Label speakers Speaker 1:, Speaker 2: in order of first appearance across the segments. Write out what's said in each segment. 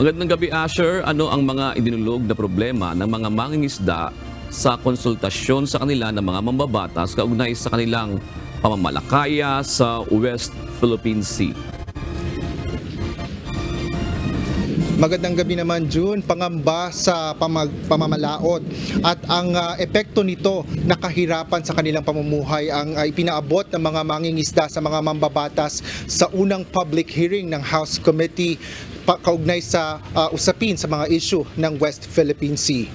Speaker 1: Magandang gabi, Asher. Ano ang mga idinulog na problema ng mga mangingisda sa konsultasyon sa kanila ng mga mambabatas kaugnay sa kanilang pamamalakaya sa West Philippine Sea?
Speaker 2: Magandang gabi naman, June. Pangamba sa pamamalaot at ang epekto nito na kahirapan sa kanilang pamumuhay ang ipinaabot ng mga mangingisda sa mga mambabatas sa unang public hearing ng House Committee kaugnay sa usapin sa mga issue ng West Philippine Sea.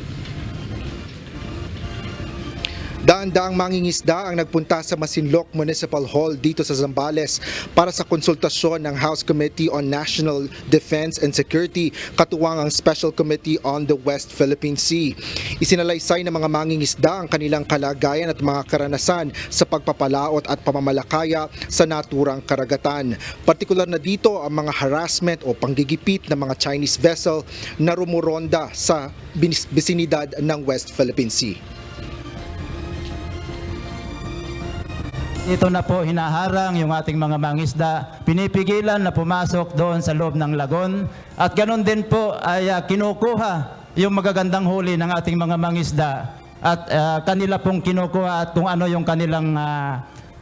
Speaker 2: Daan-daang mangingisda ang nagpunta sa Masinloc Municipal Hall dito sa Zambales para sa konsultasyon ng House Committee on National Defense and Security, katuwang ang Special Committee on the West Philippine Sea. Isinalaysay ng mga mangingisda ang kanilang kalagayan at mga karanasan sa pagpapalaot at pamamalakaya sa naturang karagatan. Partikular na dito ang mga harassment o panggigipit ng mga Chinese vessel na rumuronda sa bisinidad ng West Philippine Sea.
Speaker 3: Ito na po hinaharang yung ating mga mangisda, pinipigilan na pumasok doon sa loob ng lagon at ganoon din po ay kinukuha yung magagandang huli ng ating mga mangisda at kanila pong kinukuha at kung ano yung kanilang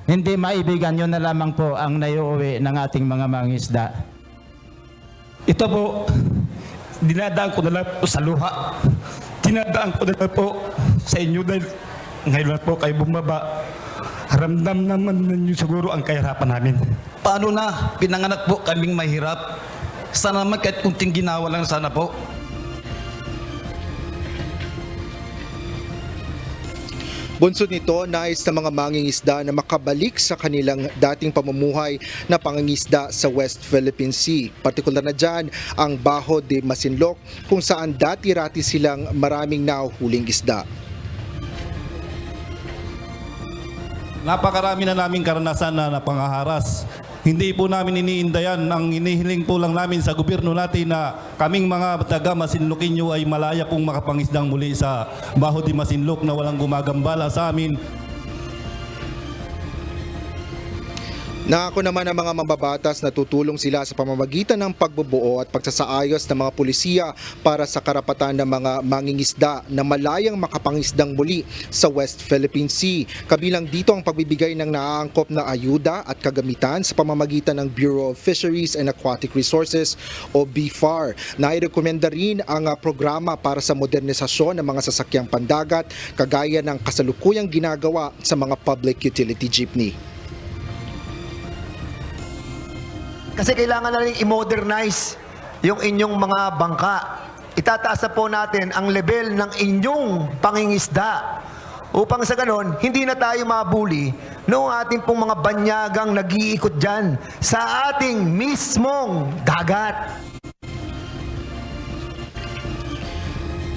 Speaker 3: hindi maibigan, yun na lamang po ang naiuwi ng ating mga mangisda.
Speaker 4: Ito po, dinadaan ko na lang po sa luha. Dinadaan ko na lang po sa inyo dahil ngayon po kayo bumaba. Ramdam naman ninyo siguro ang kahirapan namin.
Speaker 5: Paano na? Pinanganak po kaming mahirap. Sana naman kahit kunting ginawa lang sana po.
Speaker 2: Bunsod nito, nais ng mga mangingisda na makabalik sa kanilang dating pamumuhay na pangingisda sa West Philippine Sea. Partikular na dyan ang Baho de Masinloc kung saan dati-rati silang maraming nahuhuling isda.
Speaker 4: Napakarami na naming karanasan na napangaharas. Hindi po namin iniindayan. Ang inihiling po lang namin sa gobyerno natin na kaming mga taga Masinloqueño ay malaya pong makapangisdang muli sa Baho de Masinloc na walang gumagambala sa amin.
Speaker 2: Nangako naman ang mga mambabatas na tutulong sila sa pamamagitan ng pagbubuo at pagsasaayos ng mga pulisiya para sa karapatan ng mga mangingisda na malayang makapangisdang muli sa West Philippine Sea. Kabilang dito ang pagbibigay ng naaangkop na ayuda at kagamitan sa pamamagitan ng Bureau of Fisheries and Aquatic Resources o BFAR. Nairekomenda rin ang programa para sa modernisasyon ng mga sasakyang pandagat kagaya ng kasalukuyang ginagawa sa mga public utility jeepney.
Speaker 6: Kasi kailangan na rin i-modernize yung inyong mga bangka. Itataas na po natin ang level ng inyong pangingisda upang sa ganon, hindi na tayo mabuli noong ating pong mga banyagang nag-iikot dyan sa ating mismong dagat.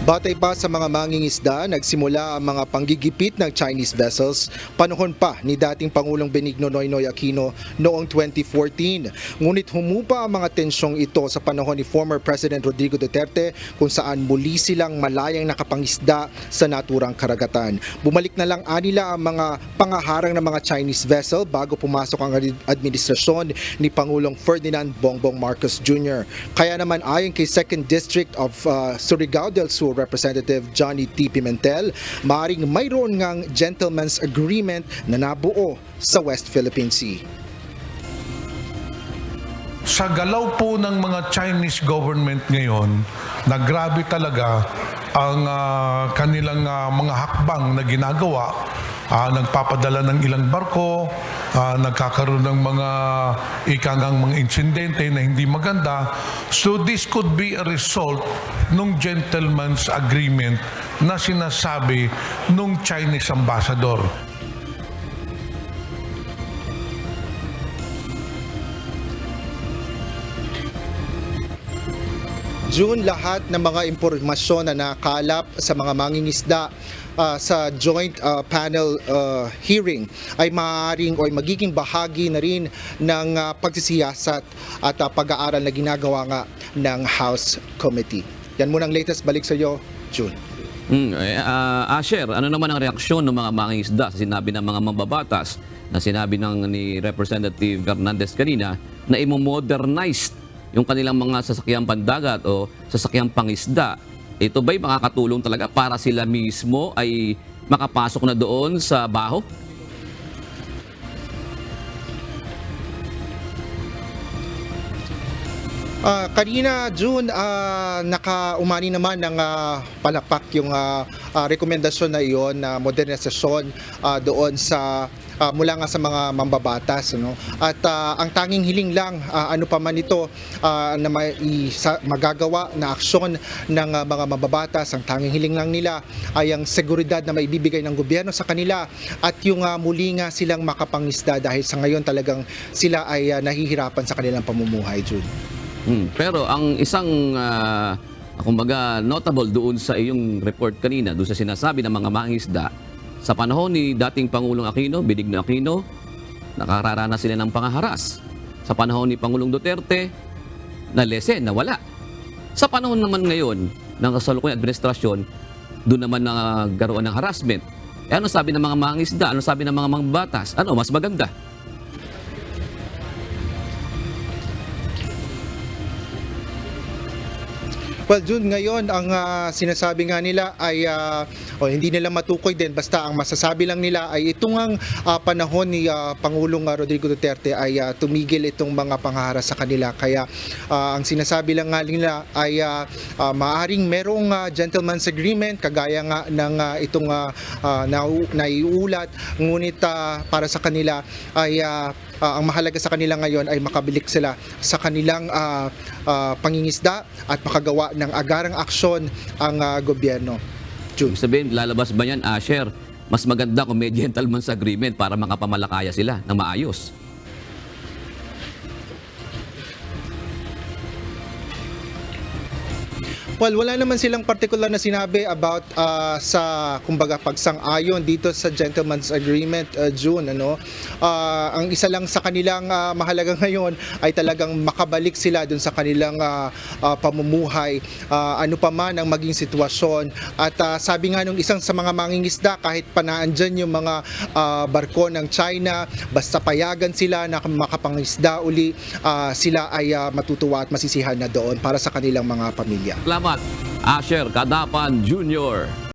Speaker 2: Batay pa sa mga mangingisda, nagsimula ang mga panggigipit ng Chinese vessels panahon pa ni dating Pangulong Benigno Noynoy Aquino noong 2014. Ngunit humupa ang mga tensyong ito sa panahon ni former President Rodrigo Duterte kung saan muli silang malayang nakapangisda sa naturang karagatan. Bumalik na lang anila ang mga pangaharang ng mga Chinese vessel bago pumasok ang administrasyon ni Pangulong Ferdinand Bongbong Marcos Jr. Kaya naman ayon kay 2nd District of Surigao del Sur Representative Johnny T. Pimentel, maaaring mayroon ngang gentleman's agreement na nabuo sa West Philippine Sea.
Speaker 7: Sa galaw po ng mga Chinese government ngayon, na grabe talaga ang kanilang mga hakbang na ginagawa. Nagpapadala ng ilang barko, nagkakaroon ng mga ikangang mga insidente na hindi maganda. So this could be a result ng gentleman's agreement na sinasabi ng Chinese ambassador.
Speaker 2: June, lahat ng mga impormasyon na nakalap sa mga mangingisda sa joint panel hearing ay maaaring o magiging bahagi na rin ng pagsisiyasat at pag-aaral na ginagawa nga ng House Committee. Yan muna ang latest. Balik sa iyo, June.
Speaker 1: Asher, ano naman ang reaksyon ng mga mangingisda sa sinabi ng mga mambabatas na sinabi ni Representative Fernandez kanina na imo-modernize yung kanilang mga sasakyang pandagat o sasakyang pangisda, ito ba'y makakatulong talaga para sila mismo ay makapasok na doon sa baho?
Speaker 2: Kanina, June, nakaumani naman ng palakpak yung rekomendasyon na iyon na modernisasyon doon sa mula nga sa mga mambabatas, no? At ang tanging hiling lang, ano pa man ito na magagawa na aksyon ng mga mambabatas, ang tanging hiling lang nila ay ang seguridad na maibibigay ng gobyerno sa kanila at yung muli nga silang makapangisda dahil sa ngayon talagang sila ay nahihirapan sa kanilang pamumuhay, June.
Speaker 1: Pero ang isang kumbaga notable doon sa iyong report kanina, doon sa sinasabi ng mga mangingisda, sa panahon ni dating Pangulong Aquino, Benigno Aquino, nakararanas sila ng pangaharas. Sa panahon ni Pangulong Duterte, nalesen, nawala. Sa panahon naman ngayon ng kasalukuyang administrasyon, doon naman nagkaroon ng harassment. Ano sabi ng mga mangingisda? Ano sabi ng mga mambabatas? Ano mas maganda?
Speaker 2: Well, June, ngayon ang sinasabi nga nila ay hindi nila matukoy din, basta ang masasabi lang nila ay itong ang panahon ni Pangulong Rodrigo Duterte ay tumigil itong mga panghaharas sa kanila. Kaya ang sinasabi lang nga nila ay maaaring merong gentleman's agreement kagaya nga ng itong naiulat, ngunit para sa kanila ay ang mahalaga sa kanila ngayon ay makabilik sila sa kanilang pangingisda at makagawa ng agarang aksyon ang gobyerno.
Speaker 1: Ibig sabihin, lalabas ba yan, Asher? Mas maganda kung may gentleman's agreement para makapamalakaya sila ng maayos.
Speaker 2: Well, wala naman silang particular na sinabi about sa kumbaga pagsang-ayon dito sa gentleman's agreement, June, ano. Ang isa lang sa kanilang mahalaga ngayon ay talagang makabalik sila dun sa kanilang pamumuhay, ano pa man ang maging sitwasyon. At sabi nga nung isang sa mga mangingisda, kahit pa naandyan yung mga barko ng China, basta payagan sila na makapangisda uli, sila ay matutuwa at masisihan na doon para sa kanilang mga pamilya.
Speaker 1: Salamat, Asher Kadapan Jr.